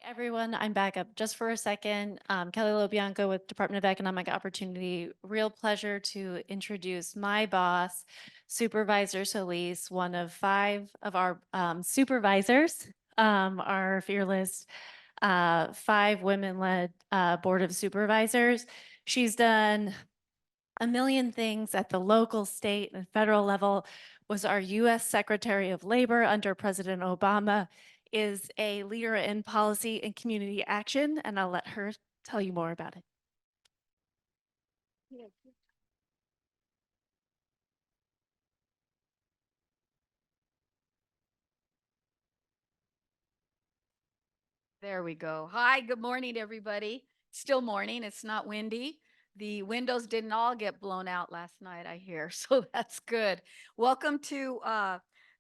Everyone, I'm back up just for a second. Kelly Lobianco with Department of Economic Opportunity. Real pleasure to introduce my boss, Supervisor Solis, one of 5 of our supervisors, our fearless 5 women-led board of supervisors. She's done a million things at the local, state, and federal level, was our US Secretary of Labor under President Obama, is a leader in policy and community action, and I'll let her tell you more about it. There we go. Hi, good morning, everybody. Still morning. It's not windy. The windows didn't all get blown out last night, I hear. So that's good. Welcome to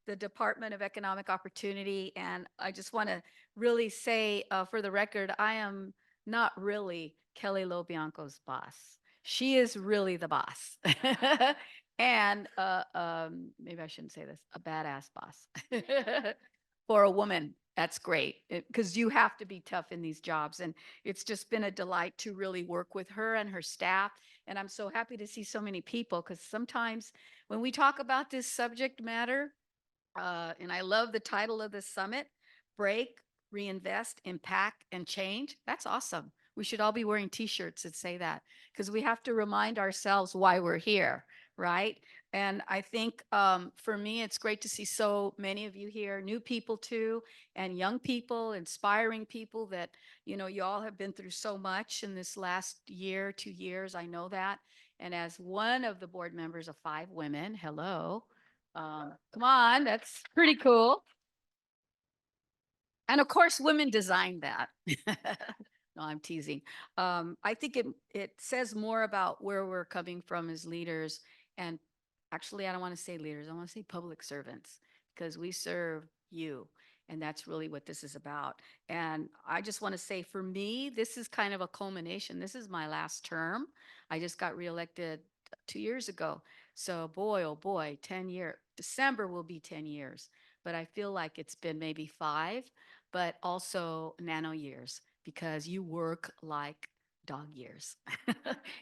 the Department of Economic Opportunity. And I just want to really say for the record, I am not really Kelly Lobianco's boss. She is really the boss. And maybe I shouldn't say this, a badass boss for a woman. That's great because you have to be tough in these jobs. And it's just been a delight to really work with her and her staff. And I'm so happy to see so many people because sometimes when we talk about this subject matter, and I love the title of the summit, Break, Reinvest, Impact, and Change. That's awesome. We should all be wearing t-shirts that say that because we have to remind ourselves why we're here, right? And I think for me, it's great to see so many of you here, new people too, and young people, inspiring people that, you all have been through so much in this last year, 2 years. I know that. And as one of the board members of 5 women, hello, come on, that's pretty cool. And of course, women designed that. No, I'm teasing. I think it says more about where we're coming from as leaders. And actually, I don't want to say leaders, I want to say public servants because we serve you. And that's really what this is about. And I just want to say for me, this is kind of a culmination. This is my last term. I just got reelected 2 years ago. So boy, oh boy, 10 years. December will be 10 years. But I feel like it's been maybe 5, but also nano years because you work like dog years.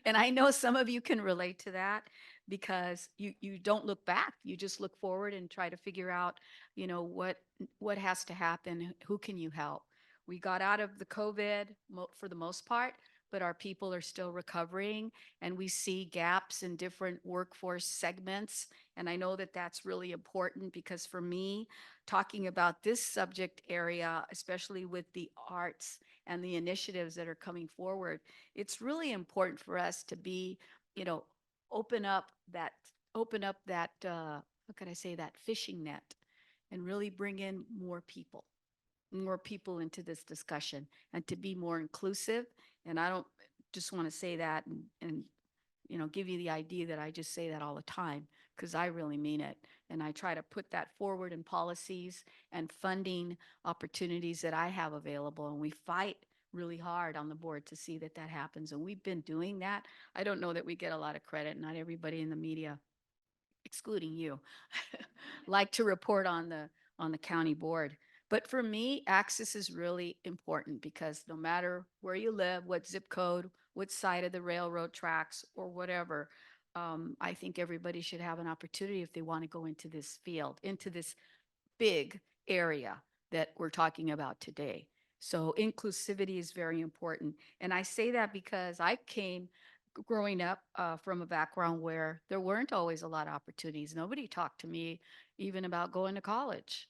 And I know some of you can relate to that because you don't look back. You just look forward and try to figure out, what has to happen, who can you help? We got out of the COVID for the most part, but our people are still recovering and we see gaps in different workforce segments. And I know that that's really important because for me, talking about this subject area, especially with the arts and the initiatives that are coming forward, it's really important for us to be, you know, open up that, how can I say that, fishing net and really bring in more people into this discussion and to be more inclusive. And I don't just want to say that and give you the idea that I just say that all the time because I really mean it. And I try to put that forward in policies and funding opportunities that I have available. And we fight really hard on the board to see that that happens. And we've been doing that. I don't know that we get a lot of credit. Not everybody in the media, excluding you, like to report on the county board. But for me, access is really important because no matter where you live, what zip code, what side of the railroad tracks, or whatever, I think everybody should have an opportunity if they want to go into this field, into this big area that we're talking about today. So inclusivity is very important. And I say that because I came growing up from a background where there weren't always a lot of opportunities. Nobody talked to me even about going to college.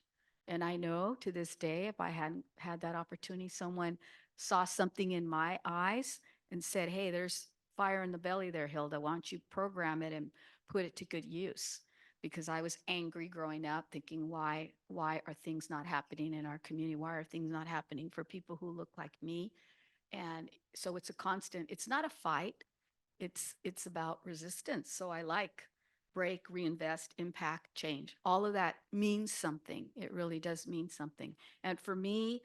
And I know to this day, if I hadn't had that opportunity, someone saw something in my eyes and said, hey, there's fire in the belly there, Hilda. Why don't you program it and put it to good use? Because I was angry growing up, thinking, why are things not happening in our community? Why are things not happening for people who look like me? And so it's a constant, it's not a fight, it's about resistance. So I like break, reinvest, impact, change. All of that means something. It really does mean something. And for me,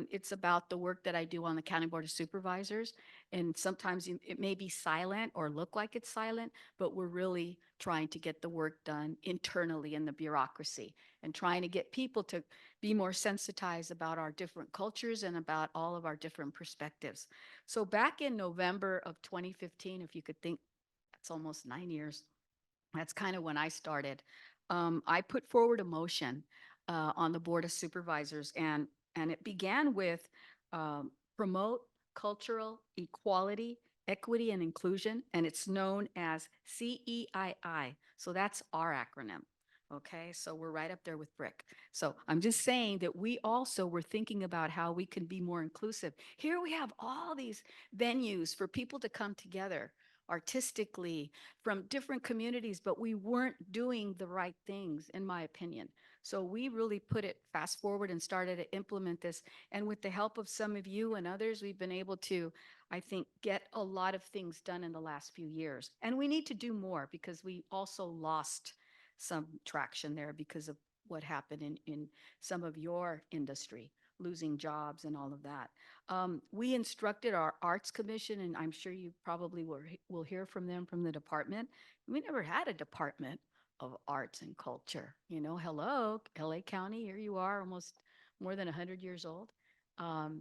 it's about the work that I do on the County Board of Supervisors. And sometimes it may be silent or look like it's silent, but we're really trying to get the work done internally in the bureaucracy and trying to get people to be more sensitized about our different cultures and about all of our different perspectives. So back in November of 2015, if you could think, that's almost 9 years. That's kind of when I started. I put forward a motion on the Board of Supervisors, and it began with promote cultural equality, equity, and inclusion, and it's known as CEII. So that's our acronym. Okay, so we're right up there with BRIC. So I'm just saying that we also were thinking about how we can be more inclusive. Here we have all these venues for people to come together artistically from different communities, but we weren't doing the right things, in my opinion. So we really put it fast forward and started to implement this. And with the help of some of you and others, we've been able to, I think, get a lot of things done in the last few years. And we need to do more because we also lost some traction there because of what happened in some of your industry, losing jobs and all of that. We instructed our arts commission, and I'm sure you probably will hear from them from the department. We never had a department of arts and culture. You know, hello, LA County, here you are, almost more than 100 years old.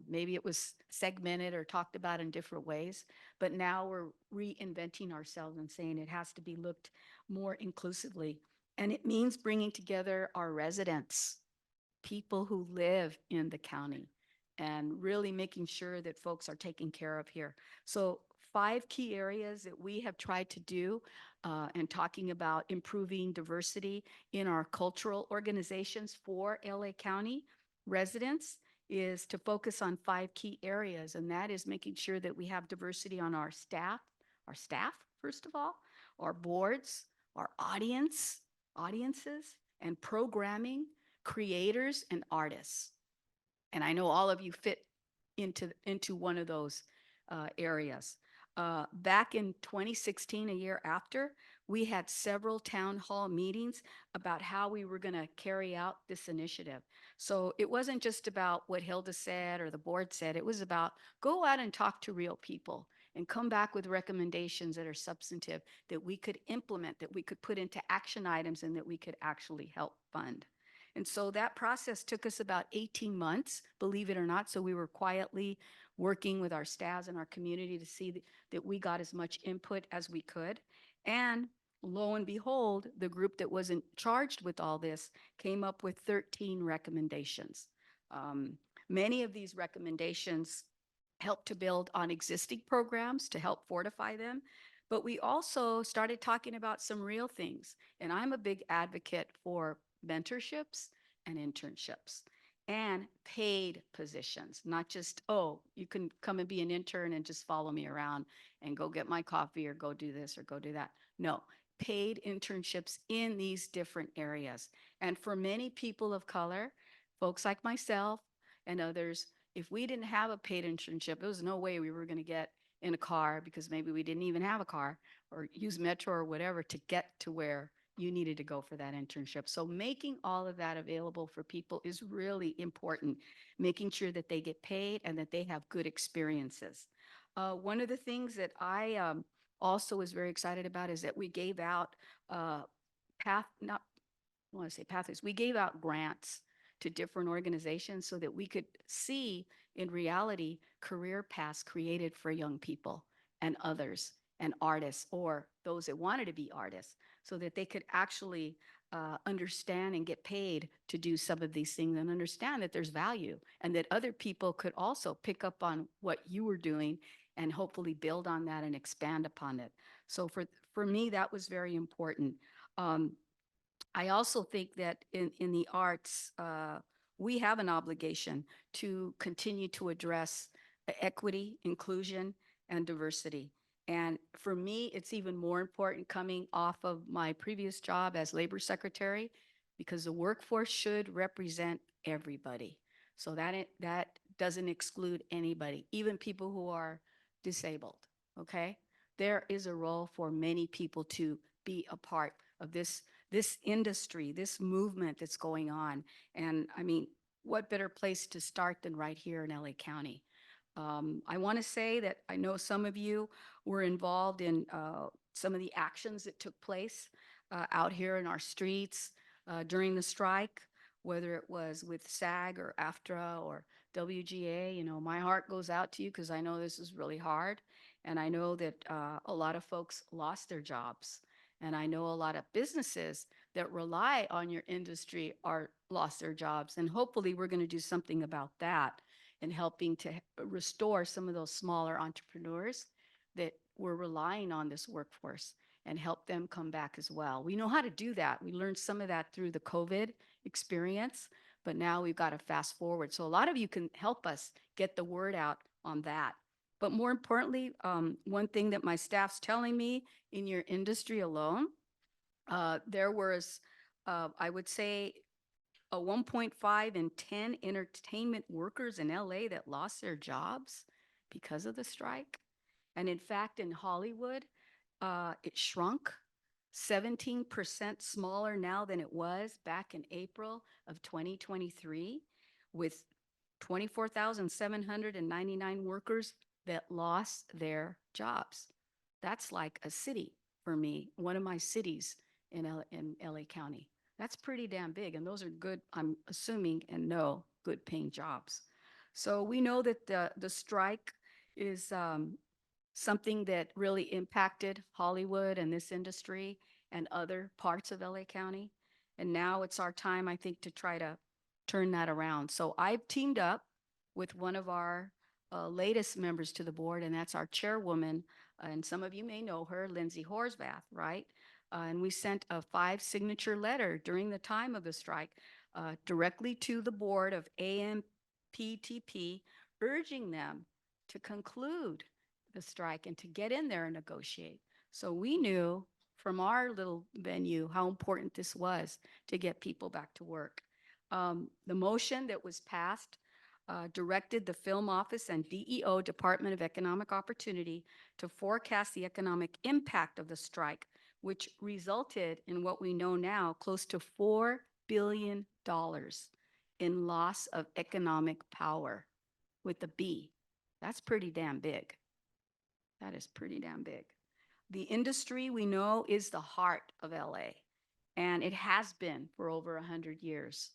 Maybe it was segmented or talked about in different ways, but now we're reinventing ourselves and saying it has to be looked more inclusively. And it means bringing together our residents, people who live in the county, and really making sure that folks are taken care of here. So 5 key areas that we have tried to do and talking about improving diversity in our cultural organizations for LA County residents is to focus on 5 key areas. And that is making sure that we have diversity on our staff, first of all, our boards, our audiences, and programming, creators, and artists. And I know all of you fit into one of those areas. Back in 2016, a year after, we had several town hall meetings about how we were going to carry out this initiative. So it wasn't just about what Hilda said or the board said. It was about go out and talk to real people and come back with recommendations that are substantive, that we could implement, that we could put into action items, and that we could actually help fund. And so that process took us about 18 months, believe it or not. So we were quietly working with our staffs and our community to see that we got as much input as we could. And lo and behold, the group that wasn't charged with all this came up with 13 recommendations. Many of these recommendations help to build on existing programs to help fortify them. But we also started talking about some real things. And I'm a big advocate for mentorships and internships and paid positions, not just, oh, you can come and be an intern and just follow me around and go get my coffee or go do this or go do that. No, paid internships in these different areas. And for many people of color, folks like myself and others, if we didn't have a paid internship, there was no way we were going to get in a car because maybe we didn't even have a car or use Metro or whatever to get to where you needed to go for that internship. So making all of that available for people is really important, making sure that they get paid and that they have good experiences. One of the things that I also was very excited about is that we gave out pathways. We gave out grants to different organizations so that we could see in reality career paths created for young people and others and artists or those that wanted to be artists so that they could actually understand and get paid to do some of these things and understand that there's value and that other people could also pick up on what you were doing and hopefully build on that and expand upon it. So for me, that was very important. I also think that in the arts, we have an obligation to continue to address equity, inclusion, and diversity. And for me, it's even more important coming off of my previous job as labor secretary, because the workforce should represent everybody. So that doesn't exclude anybody, even people who are disabled, okay? There is a role for many people to be a part of this industry, this movement that's going on. And I mean, what better place to start than right here in LA County? I want to say that I know some of you were involved in some of the actions that took place out here in our streets during the strike. whether it was with SAG or AFTRA or WGA. You know, my heart goes out to you because I know this is really hard. And I know that a lot of folks lost their jobs. And I know a lot of businesses that rely on your industry are lost their jobs. And hopefully we're going to do something about that in helping to restore some of those smaller entrepreneurs that were relying on this workforce and help them come back as well. We know how to do that. We learned some of that through the COVID experience, but now we've got to fast forward. So a lot of you can help us get the word out on that. But more importantly, one thing that my staff's telling me in your industry alone, there was, I would say, a 1.5 in 10 entertainment workers in LA that lost their jobs because of the strike. And in fact, in Hollywood, it shrunk 17% smaller now than it was back in April of 2023, with 24,799 workers that lost their jobs. That's like a city for me, one of my cities in LA County. That's pretty damn big. And those are good, I'm assuming, and know good paying jobs. So we know that the strike is something that really impacted Hollywood and this industry and other parts of LA County. And now it's our time, I think, to try to turn that around. So I've teamed up with one of our latest members to the board, and that's our chairwoman. And some of you may know her, Lindsay Horsvath, right? And we sent a 5-signature letter during the time of the strike directly to the board of AMPTP, urging them to conclude the strike and to get in there and negotiate. So we knew from our little venue how important this was to get people back to work. The motion that was passed directed the Film Office and DEO, Department of Economic Opportunity, to forecast the economic impact of the strike, which resulted in what we know now, close to $4 billion in loss of economic power with the B. That's pretty damn big. That is pretty damn big. The industry we know is the heart of LA, and it has been for over 100 years.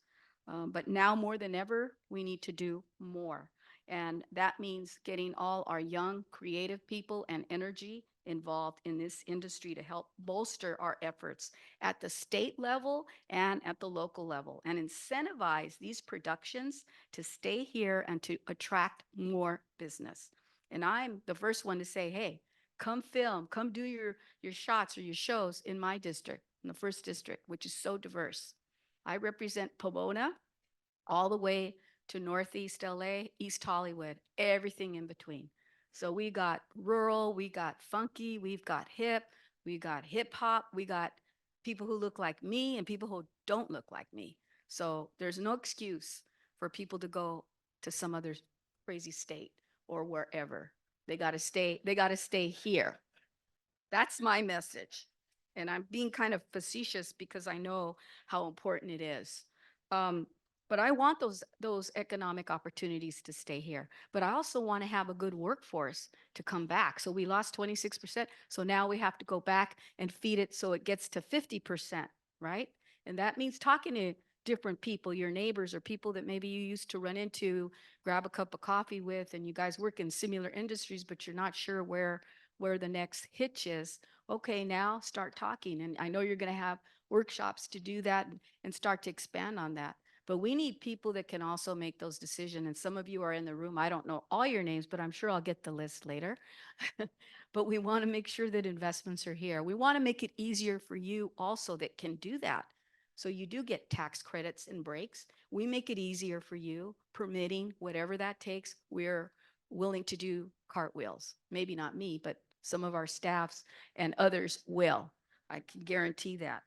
But now more than ever, we need to do more. And that means getting all our young, creative people and energy involved in this industry to help bolster our efforts at the state level and at the local level, and incentivize these productions to stay here and to attract more business. And I'm the first one to say, hey, come film, come do your shots or your shows in my district, in the first district, which is so diverse. I represent Pomona all the way to Northeast LA, East Hollywood, everything in between. So we got rural, we got funky, we've got hip, we got hip hop, we got people who look like me and people who don't look like me. So there's no excuse for people to go to some other crazy state or wherever. They got to stay here. That's my message. And I'm being kind of facetious because I know how important it is. But I want those economic opportunities to stay here. But I also want to have a good workforce to come back. So we lost 26%. So now we have to go back and feed it so it gets to 50%, right? And that means talking to different people, your neighbors or people that maybe you used to run into, grab a cup of coffee with, and you guys work in similar industries, but you're not sure where the next hitch is. Okay, now start talking. And I know you're going to have workshops to do that and start to expand on that. But we need people that can also make those decisions. And some of you are in the room. I don't know all your names, but I'm sure I'll get the list later. But we want to make sure that investments are here. We want to make it easier for you also that can do that. So you do get tax credits and breaks. We make it easier for you, permitting whatever that takes. We're willing to do cartwheels. Maybe not me, but some of our staffs and others will. I can guarantee that.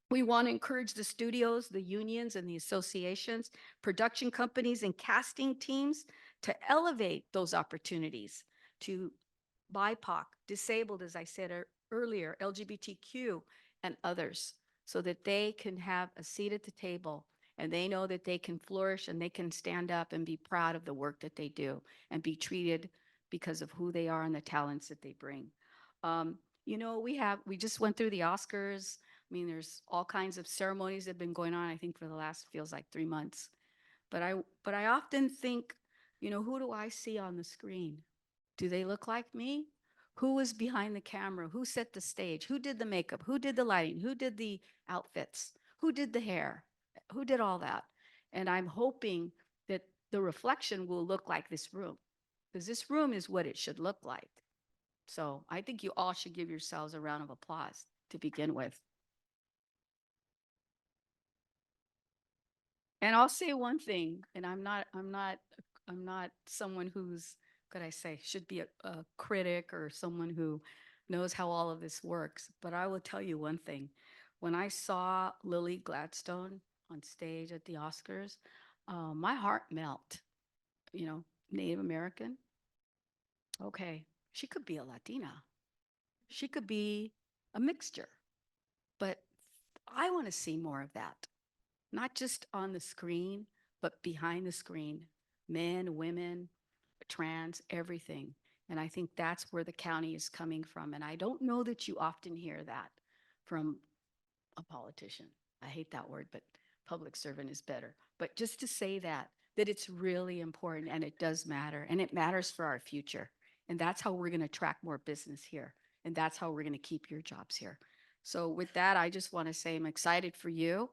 We want to encourage the studios, the unions and the associations, production companies and casting teams to elevate those opportunities to BIPOC, disabled, as I said earlier, LGBTQ and others, so that they can have a seat at the table and they know that they can flourish and they can stand up and be proud of the work that they do and be treated because of who they are and the talents that they bring. You know, we just went through the Oscars I mean, there's all kinds of ceremonies that have been going on, I think, for the last, feels like 3 months. But I often think, you know, who do I see on the screen? Do they look like me? Who was behind the camera? Who set the stage? Who did the makeup? Who did the lighting? Who did the outfits? Who did the hair? Who did all that? And I'm hoping that the reflection will look like this room, because this room is what it should look like. So I think you all should give yourselves a round of applause to begin with. And I'll say one thing, and I'm not someone who's, could I say, should be a critic or someone who knows how all of this works. But I will tell you one thing. When I saw Lily Gladstone on stage at the Oscars, my heart melt. You know, Native American. Okay, she could be a Latina. She could be a mixture. But I want to see more of that. Not just on the screen, but behind the screen, men, women, trans, everything. And I think that's where the county is coming from. And I don't know that you often hear that from a politician. I hate that word, but public servant is better. But just to say that it's really important and it does matter and it matters for our future. And that's how we're going to attract more business here. And that's how we're going to keep your jobs here. So with that, I just want to say I'm excited for you.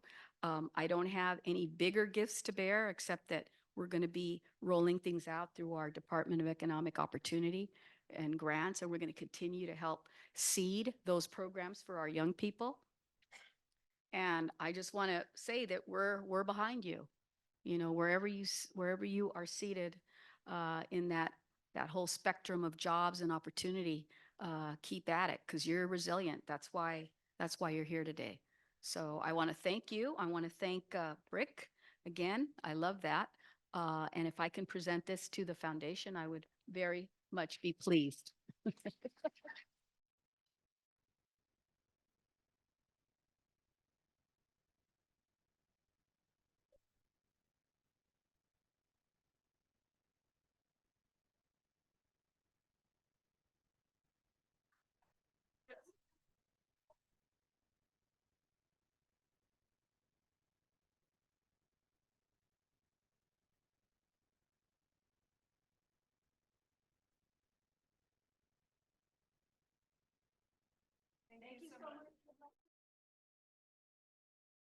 I don't have any bigger gifts to bear except that we're going to be rolling things out through our Department of Economic Opportunity and grants, and we're going to continue to help seed those programs for our young people. And I just want to say that we're behind you. You know, wherever you are seated in that whole spectrum of jobs and opportunity, keep at it because you're resilient. That's why you're here today. So I want to thank you. I want to thank BRIC again. I love that. And if I can present this to the foundation, I would very much be pleased.